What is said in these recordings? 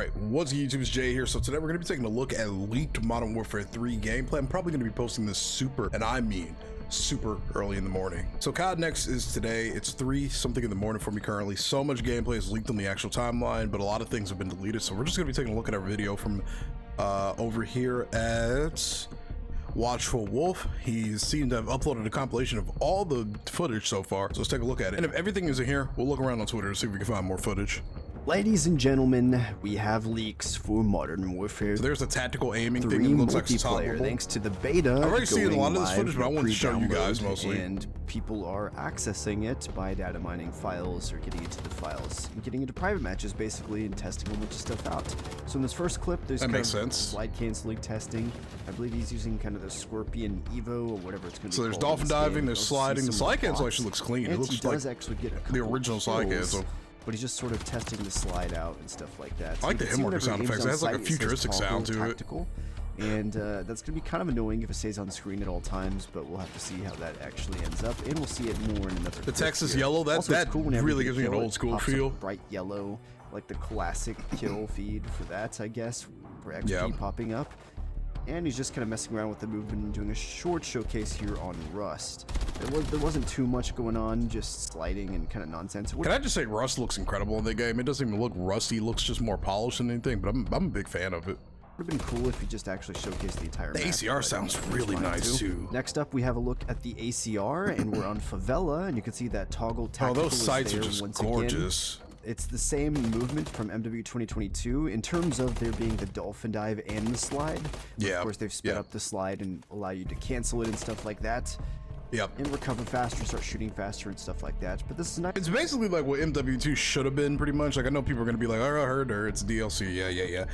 Alright, what's YouTube's Jay here. So today we're going to be taking a look at leaked Modern Warfare 3 gameplay. I'm probably going to be posting this super, and I mean super early in the morning. So COD Next is today. It's 3 something in the morning for me currently. So much gameplay is leaked on the actual timeline, but a lot of things have been deleted. So we're just going to be taking a look at our video from over here at Watchful Wolf. He seemed to have uploaded a compilation of all the footage so far. So let's take a look at it. And if everything is in here, we'll look around on Twitter to see if we can find more footage. Ladies and gentlemen, we have leaks for Modern Warfare. So there's a tactical aiming 3 thing that looks like it's multiplayer, tolerable. thanks to the beta. I've already seen a lot of this live footage, but I wanted to show you guys pre-download, mostly. And people are accessing it by data mining files or getting into the files and getting into private matches basically and testing a bunch of stuff out. So in this first clip, there's That kind makes of sense. slide canceling testing. I believe he's using kind of the Scorpion Evo or whatever it's going to be. So there's called dolphin in this game. diving, there's You'll see sliding. The some slide cancel bots. actually looks clean. It And looks he does like actually get a the couple original slide kills, cancel. but he's just sort of testing the slide out and stuff like that. I like the you can see hit marker whenever sound he aims effects. It on has like a sight, it says futuristic sound toggle to it. tactical, and that's going to be kind of annoying if it stays on screen at all times, but we'll have to see how that actually ends up, and we'll see it more in another The clip Texas here. yellow, that Also, it's cool whenever really you gives me an kill it, old school pops up feel. bright yellow, like the classic kill feed for that, I guess, for XP Yeah. popping up. And he's just kind of messing around with the movement and doing a short showcase here on Rust. There wasn't too much going on, just sliding and kind of nonsense. Can I just say Rust looks incredible in the game? It doesn't even look rusty. It looks just more polished than anything, but I'm a big fan of it. Would have been cool if you just actually showcased the entire The map, ACR but sounds it's really fine nice too. Next up, we have a look at the ACR, and we're on Favela, and you can see that toggle Oh, tactical those is sights are there just once again. gorgeous. It's the same movement from MW 2022 in terms of there being the dolphin dive and the slide. Yeah, Of course, they've sped yeah. up the slide and allow you to cancel it and stuff like that. Yep. And recover faster, start shooting faster and stuff like that. But this is nice. It's basically like what MW2 should have been, pretty much. Like, I know people are going to be like, oh, I heard her, it's DLC. Yeah.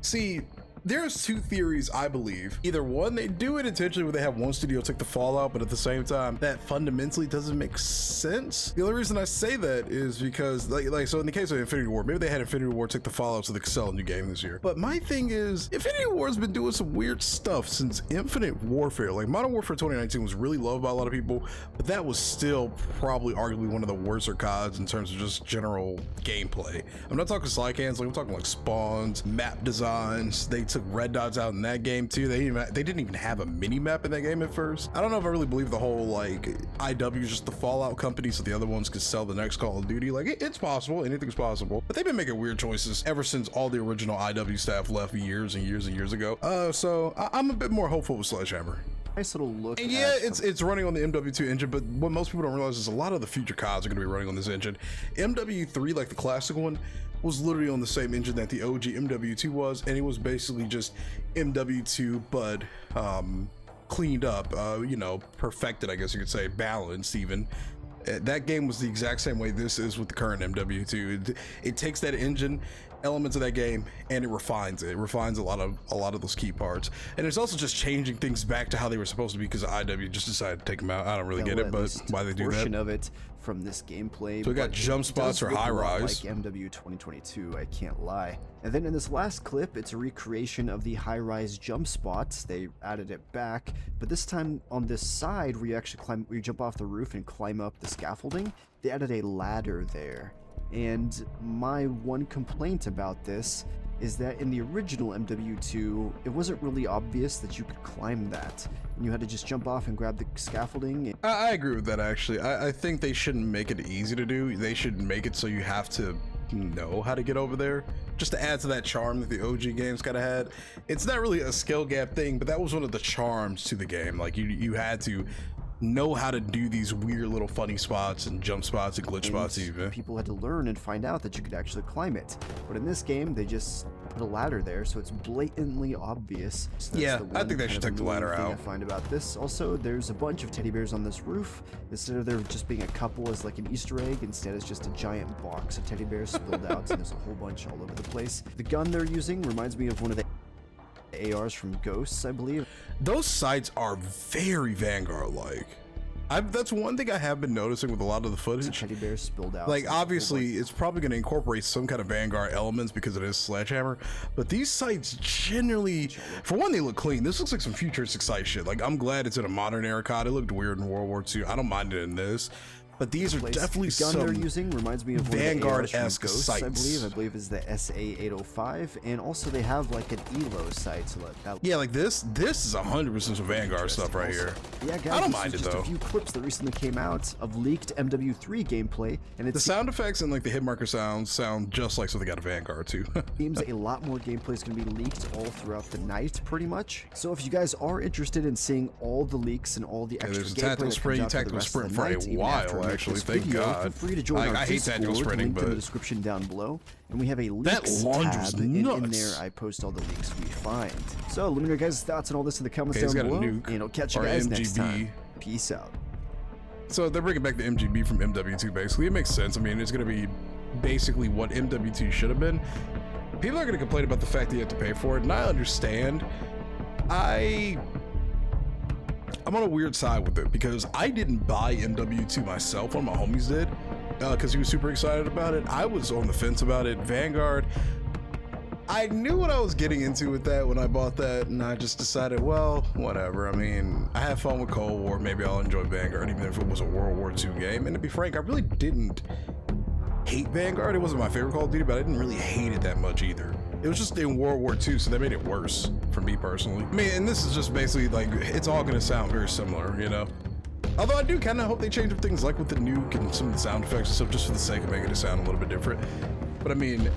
See, there's 2 theories, I believe. Either one, they do it intentionally where they have one studio take the fallout, but at the same time, that fundamentally doesn't make sense. The only reason I say that is because, like, so in the case of Infinity War, maybe they had Infinity War take the fallout so they could sell a new game this year. But my thing is, Infinity War's been doing some weird stuff since Infinite Warfare. Like, Modern Warfare 2019 was really loved by a lot of people, but that was still probably arguably one of the worst CODs in terms of just general gameplay. I'm not talking slide canceling, I'm talking like spawns, map designs. They took red dots out in that game too. They didn't even have a mini map in that game at first. I don't know if I really believe the whole like IW is just the Fallout company so the other ones could sell the next Call of Duty. Like it's possible, anything's possible, but they've been making weird choices ever since all the original IW staff left years and years and years ago. So I'm a bit more hopeful with Sledgehammer. Nice little look. And yeah, at it's running on the MW2 engine, but what most people don't realize is a lot of the future CODs are going to be running on this engine. MW3, like the classic one, was literally on the same engine that the OG MW2 was, and it was basically just MW2, but cleaned up, you know, perfected, I guess you could say, balanced even. That game was the exact same way this is with the current MW2. It takes that engine, elements of that game, and it refines it. It refines a lot of those key parts, and it's also just changing things back to how they were supposed to be because IW just decided to take them out. I don't really get it, but why they do portion that. of it from this gameplay. So we got but jump it spots does or look a high lot rise. like MW 2022, I can't lie. And then in this last clip, it's a recreation of the high rise jump spots. They added it back, but this time on this side where you actually where you jump off the roof and climb up the scaffolding, they added a ladder there. And my one complaint about this is that in the original MW2, it wasn't really obvious that you could climb that. And you had to just jump off and grab the scaffolding. I agree with that, actually. I think they shouldn't make it easy to do. They should make it so you have to know how to get over there, just to add to that charm that the OG games kind of had. It's not really a skill gap thing, but that was one of the charms to the game. Like you had to know how to do these weird little funny spots and jump spots and glitch spots even. People had to learn and find out that you could actually climb it. But in this game, they just put a ladder there, so it's blatantly obvious. So that's Yeah, the I one think they kind should of take the ladder annoying thing out. I find about this. Also, there's a bunch of teddy bears on this roof. Instead of there just being a couple as like an Easter egg, instead it's just a giant box of teddy bears spilled out, and there's a whole bunch all over the place. The gun they're using reminds me of one of the ARs from Ghosts, I believe. Those sights are very Vanguard-like. That's one thing I have been noticing with a lot of the footage. Teddy bears spilled out. Like, so there's a whole obviously, it's probably going to incorporate some kind of Vanguard elements because it is Sledgehammer, but these sites generally, for one, they look clean. This looks like some futuristic site shit. Like, I'm glad it's in a modern era COD. It looked weird in World War II. I don't mind it in this. but these are place. definitely The gun they're some using reminds me of Vanguard-esque one of the ARs from Ghosts, sights. I believe is the SA-805, and also they have like an ELO sight. So that Yeah, like this is 100% some Vanguard stuff right here. Yeah, guys, I don't this mind is it just though. a few clips that recently came out of leaked MW3 gameplay, and The it sound effects and like the hit marker sounds sound just like something out of Vanguard too. seems a lot more gameplay is going to be leaked all throughout the night, pretty much. So if you guys are interested in seeing all the leaks and all the extra There's a gameplay tactical that comes out tactical the sprint rest for of a the night, even after I while, make actually. this Thank video, God. feel free to join our I hate tactical Discord, sprinting, linked in the but description down below. And we have a that leaks launch was tab, and in nuts. there I post all the leaks we find. So let me know your guys' thoughts on all this in the comments Okay, he's down got a below, nuke, and I'll catch you or guys next MGB. time. Peace out. So they're bringing back the MGB from MW2 basically. It makes sense. I mean, it's going to be basically what MW2 should have been. People are going to complain about the fact that you have to pay for it, and I understand. I'm on a weird side with it because I didn't buy MW2 myself. One of my homies did because he was super excited about it. I was on the fence about it. Vanguard, I knew what I was getting into with that when I bought that, and I just decided, well, whatever. I mean, I have fun with Cold War. Maybe I'll enjoy Vanguard, even if it was a World War II game. And to be frank, I really didn't hate Vanguard. It wasn't my favorite Call of Duty, but I didn't really hate it that much either. It was just in World War II, so that made it worse for me personally. I mean, and this is just basically like, it's all gonna sound very similar, you know? Although I do kind of hope they change up things like with the nuke and some of the sound effects and stuff just for the sake of making it sound a little bit different. But I mean,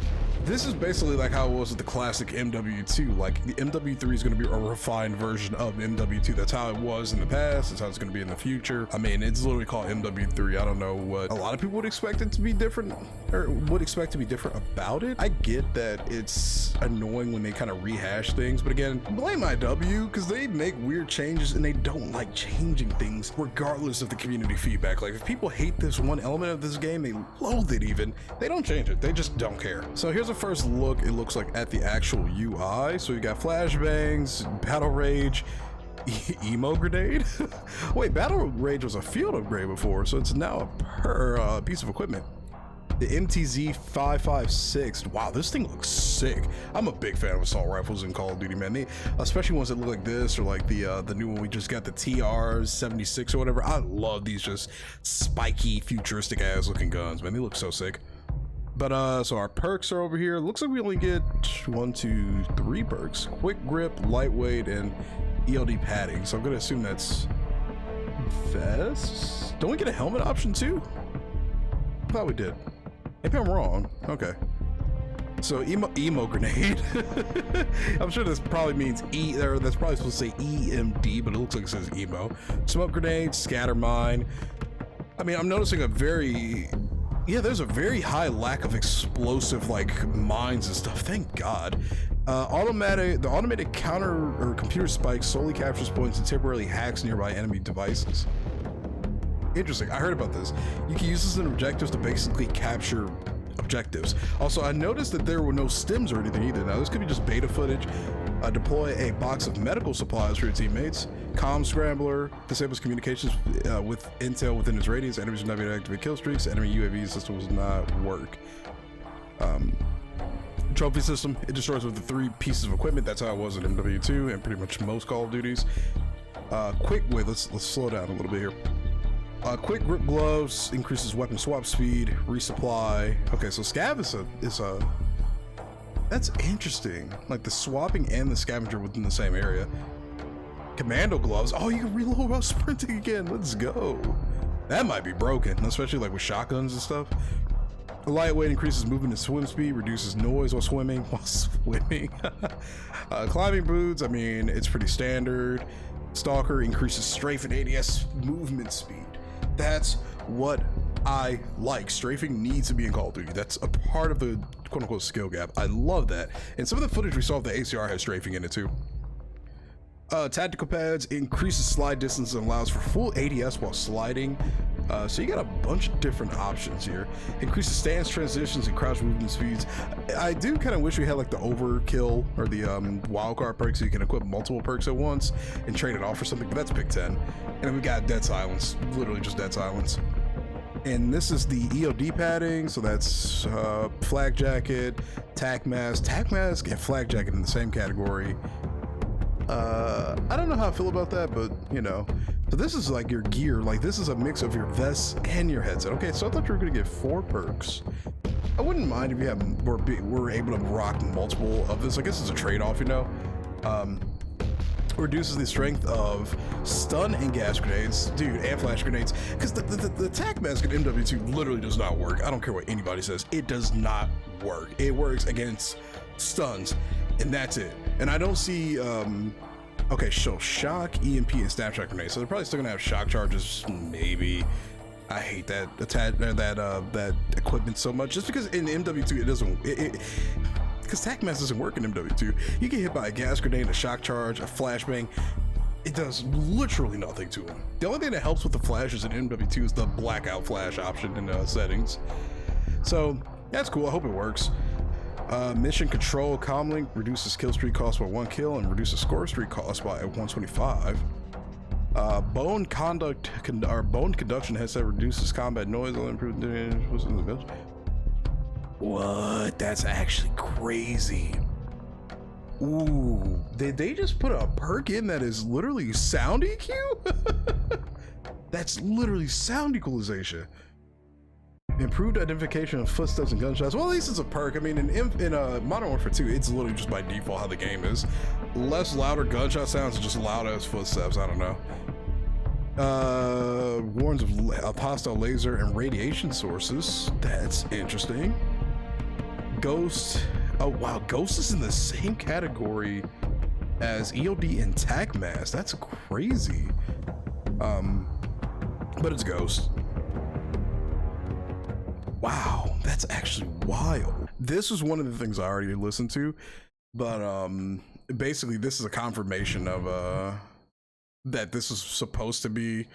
this is basically like how it was with the classic MW2. Like the MW3 is going to be a refined version of MW2. That's how it was in the past. That's how it's going to be in the future. I mean, it's literally called MW3. I don't know what a lot of people would expect it to be different or would expect to be different about it. I get that it's annoying when they kind of rehash things, but again, blame IW because they make weird changes and they don't like changing things regardless of the community feedback. Like if people hate this one element of this game, they loathe it even, they don't change it. They just don't care. So here's a first look, it looks like, at the actual UI. So you got flashbangs, battle rage, emo grenade. Wait, battle rage was a field upgrade before, so it's now a piece of equipment. The MTZ 556. Wow, this thing looks sick. I'm a big fan of assault rifles in Call of Duty, man. Especially ones that look like this, or like the new one we just got, the TR 76 or whatever. I love these just spiky, futuristic ass looking guns, man. They look so sick. But so our perks are over here. Looks like we only get 1, 2, 3 perks: quick grip, lightweight, and ELD padding. So I'm gonna assume that's vests. Don't we get a helmet option too? I thought we did. Maybe I'm wrong. Okay. So emo grenade. I'm sure this probably means or that's probably supposed to say EMD, but it looks like it says emo. Smoke grenade, scatter mine. I mean, I'm noticing there's a very high lack of explosive like mines and stuff. Thank God. The automated counter or computer spike solely captures points and temporarily hacks nearby enemy devices. Interesting. I heard about this. You can use this in objectives to basically capture objectives. Also, I noticed that there were no stims or anything either. Now, this could be just beta footage. Deploy a box of medical supplies for your teammates. Comm scrambler disables communications with intel within its radius. Enemies will not be able to activate kill streaks. Enemy UAV system will not work. Trophy system. It destroys with the 3 pieces of equipment. That's how it was in MW2 and pretty much most Call of Duties. Let's slow down a little bit here. Quick grip gloves increases weapon swap speed, resupply. Okay, so scav is a that's interesting. Like the swapping and the scavenger within the same area. Commando gloves. Oh, you can reload while sprinting again. Let's go. That might be broken, especially like with shotguns and stuff. Lightweight increases movement and swim speed, reduces noise while swimming. Climbing boots. I mean, it's pretty standard. Stalker increases strafe and ADS movement speed. That's what I like. Strafing needs to be in Call of Duty. That's a part of the quote-unquote skill gap. I love that. And some of the footage we saw of the ACR has strafing in it too. Tactical pads increases slide distance and allows for full ADS while sliding. So you got a bunch of different options here. Increases stance transitions and crouch movement speeds. I do kind of wish we had like the overkill or the wildcard perk so you can equip multiple perks at once and trade it off for something, but that's pick 10. And then we got dead silence, literally just dead silence. And this is the EOD padding, so that's flag jacket, tac mask, and flag jacket in the same category. I don't know how I feel about that, but you know, So this is like your gear. Like this is a mix of your vest and your headset. Okay, so I thought you were gonna get 4 perks. I wouldn't mind if you have were able to rock multiple of this. I guess it's a trade-off, you know. Reduces the strength of stun and gas grenades, dude, and flash grenades. Because the attack mask in MW2 literally does not work. I don't care what anybody says. It does not work. It works against stuns, and that's it. And I don't see. Okay, so shock, EMP, and snapshot grenades. So they're probably still gonna have shock charges, maybe. I hate that that equipment so much, just because in MW2 it doesn't. Because attack mask doesn't work in MW2. You get hit by a gas grenade, a shock charge, a flashbang. It does literally nothing to him. The only thing that helps with the flashes in MW2 is the blackout flash option in settings. So that's cool. I hope it works. Mission control comlink reduces kill streak cost by 1 kill and reduces score streak cost by 125. Bone conduction headset reduces combat noise on improved. What? That's actually crazy. Ooh, did they just put a perk in that is literally sound EQ? That's literally sound equalization. Improved identification of footsteps and gunshots. Well, at least it's a perk. I mean, in Modern Warfare 2, it's literally just by default how the game is. Less louder gunshot sounds and just loud as footsteps. I don't know. Warns of hostile laser and radiation sources. That's interesting. Ghost. Oh wow, Ghost is in the same category as EOD and Tac Mask. That's crazy. But it's Ghost. Wow, that's actually wild. This was one of the things I already listened to, but basically this is a confirmation of that this is supposed to be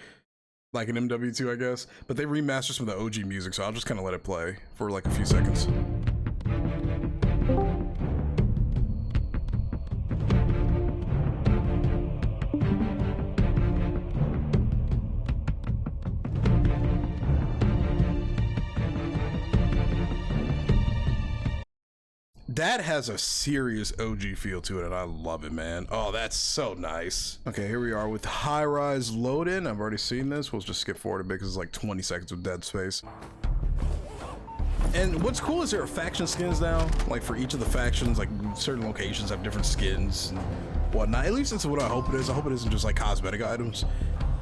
like an MW2, I guess. But they remastered some of the OG music, so I'll just kind of let it play for like a few seconds. That has a serious OG feel to it, and I love it, man. Oh, that's so nice. Okay, here we are with High Rise load-in. I've already seen this. We'll just skip forward a bit because it's like 20 seconds of dead space. And what's cool is there are faction skins now. Like for each of the factions, like certain locations have different skins and whatnot. At least that's what I hope it is. I hope it isn't just like cosmetic items.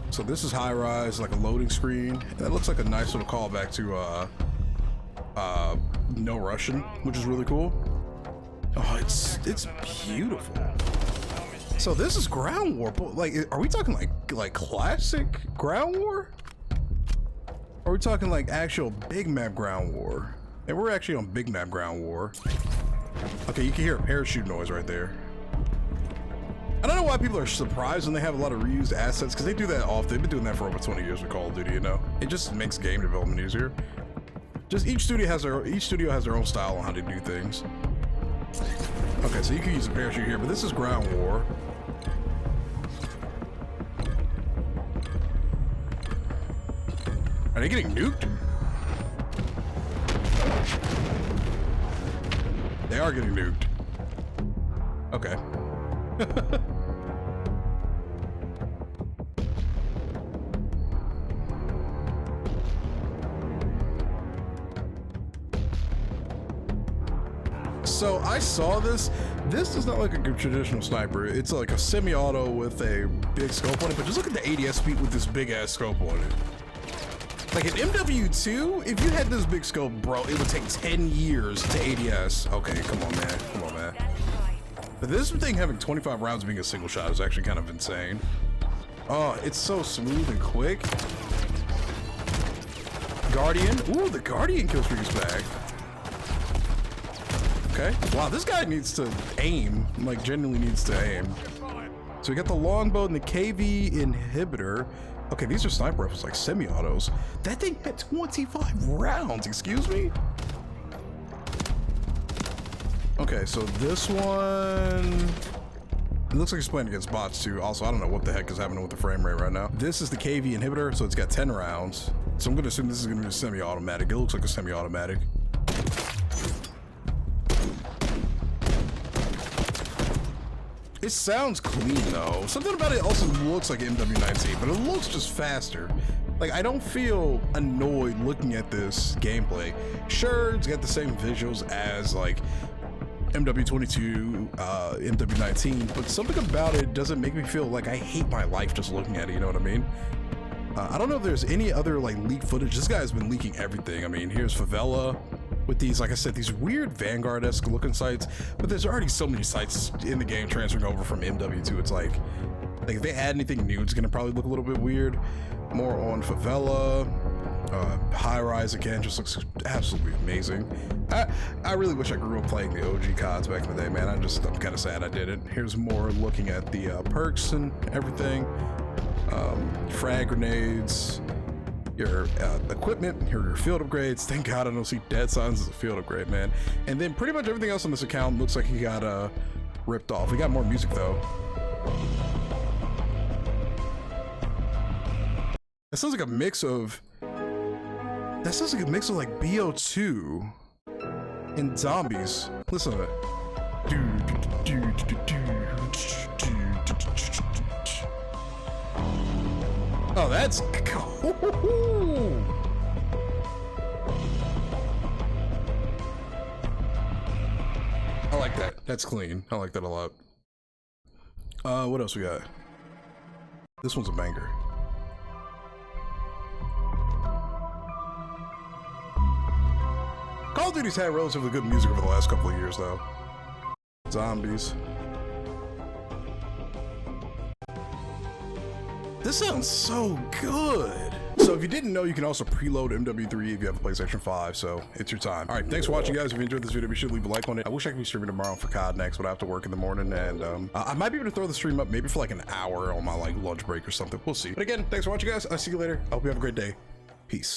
So this is High Rise, like a loading screen. And that looks like a nice little callback to No Russian, which is really cool. Oh, it's beautiful. So this is Ground War, but like, are we talking like classic Ground War? Or are we talking like actual big map Ground War? And we're actually on big map Ground War. Okay, you can hear a parachute noise right there. I don't know why people are surprised when they have a lot of reused assets, because they do that often. They've been doing that for over 20 years with Call of Duty, you know? It just makes game development easier. Just each studio has their own style on how to do things. Okay, so you can use a parachute here, but this is Ground War. Are they getting nuked? They are getting nuked. Okay. So I saw this. This is not like a traditional sniper. It's like a semi-auto with a big scope on it, but just look at the ADS speed with this big ass scope on it. Like in MW2, if you had this big scope, bro, it would take 10 years to ADS. Okay, come on, man. Come on, man. But this thing having 25 rounds being a single shot is actually kind of insane. Oh, it's so smooth and quick. Guardian. Ooh, the Guardian kill streak is back. Okay. Wow, this guy needs to aim. Like, genuinely needs to aim. So we got the longbow and the KV inhibitor. Okay, these are sniper rifles, like semi-autos. That thing had 25 rounds, excuse me? Okay, so this one... It looks like it's playing against bots too. Also, I don't know what the heck is happening with the frame rate right now. This is the KV inhibitor, so it's got 10 rounds. So I'm gonna assume this is gonna be a semi-automatic. It looks like a semi-automatic. It sounds clean though. Something about it also looks like MW19, but it looks just faster. Like, I don't feel annoyed looking at this gameplay. Sure, it's got the same visuals as like MW22, MW19, but something about it doesn't make me feel like I hate my life just looking at it, you know what I mean? I don't know if there's any other like leaked footage. This guy's been leaking everything. I mean, here's Favela with these, like I said, these weird Vanguard-esque looking sites, but there's already so many sites in the game transferring over from MW2. It's like if they add anything new, it's gonna probably look a little bit weird. More on Favela. High Rise again just looks absolutely amazing. I really wish I grew up playing the OG CODs back in the day, man. I'm kind of sad I didn't. Here's more looking at the perks and everything. Frag grenades, your equipment, your field upgrades. Thank God I don't see dead signs as a field upgrade, man. And then pretty much everything else on this account looks like he got ripped off. We got more music though. That sounds like a mix of like BO2 and zombies. Listen to that. Oh, that's cool. I like that. That's clean. I like that a lot. What else we got? This one's a banger. Call of Duty's had relatively good music over the last couple of years, though. Zombies. This sounds so good. So if you didn't know, you can also preload MW3 if you have a PlayStation 5, so it's your time. All right, thanks for watching, guys. If you enjoyed this video, be sure to leave a like on it. I wish I could be streaming tomorrow for COD next, but I have to work in the morning, and I might be able to throw the stream up maybe for like an hour on my like lunch break or something. We'll see. But again, thanks for watching, guys. I'll see you later. I hope you have a great day. Peace.